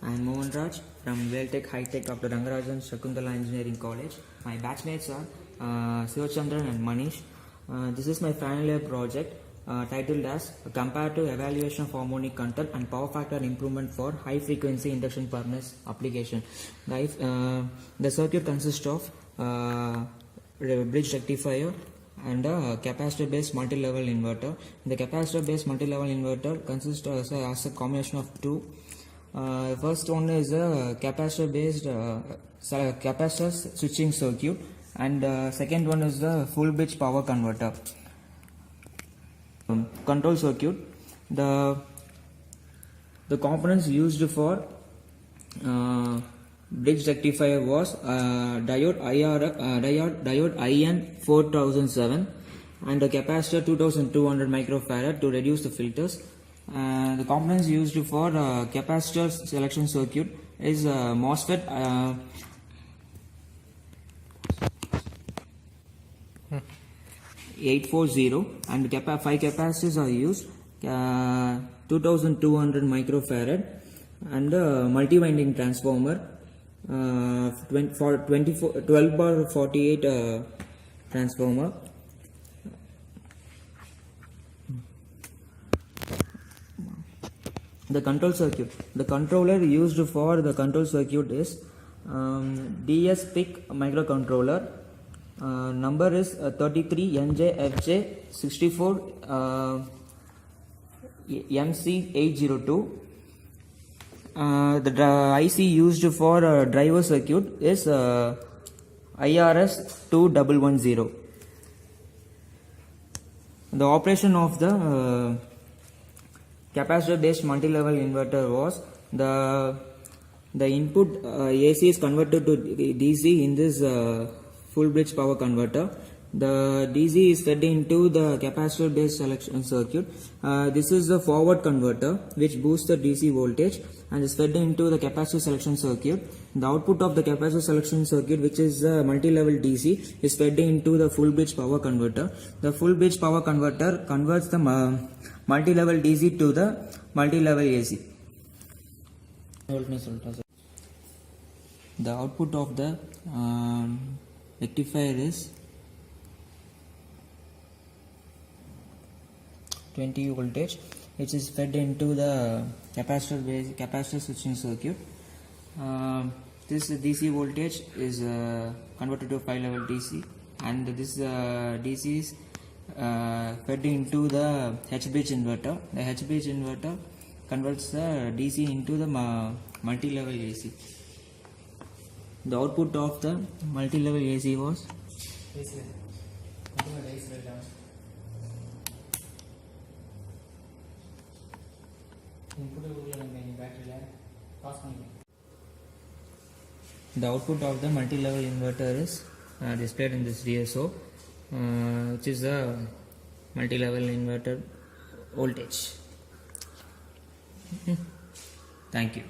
I am Mohan Raj from Welltech High Tech Dr. Rangarajan Shakuntala Engineering College. My batchmates are Sivachandran and Manish. This is my final year project titled as Comparative Evaluation of Harmonic Control and Power Factor Improvement for High Frequency Induction Furnace Application. The circuit consists of bridge rectifier and a capacitor based multi-level inverter. The capacitor based multi-level inverter consists as a combination of two. First one is a capacitor based capacitor switching circuit, and second one is the full bridge power converter control circuit. The components used for bridge rectifier was diode IN 4007 and the capacitor 2200 microfarad to reduce the filters. The components used for capacitor selection circuit is MOSFET 840 and 5 capacitors are used, 2200 microfarad and multi-winding transformer, 12/48 transformer. The control circuit. The controller used for the control circuit is DS-PIC microcontroller. Number is 33NJFJ64 MC802. The IC used for driver circuit is IRS2110. The operation of the capacitor based multi-level inverter was the input AC is converted to DC in this full bridge power converter. The DC is fed into the capacitor based selection circuit. This is the forward converter which boosts the DC voltage and is fed into the capacitor selection circuit. The output of the capacitor selection circuit, which is multi-level DC, is fed into the full bridge power converter. The full bridge power converter converts the multi-level DC to the multi-level AC. The output of the rectifier is 20 voltage, which is fed into the capacitor switching circuit. This DC voltage is converted to 5-level DC, and this DC is fed into the H-bridge inverter. The H-bridge inverter converts the DC into the multi-level AC. The output of the multi-level AC was the output of the multi-level inverter is displayed in this DSO, which is the multi-level inverter voltage. Thank you.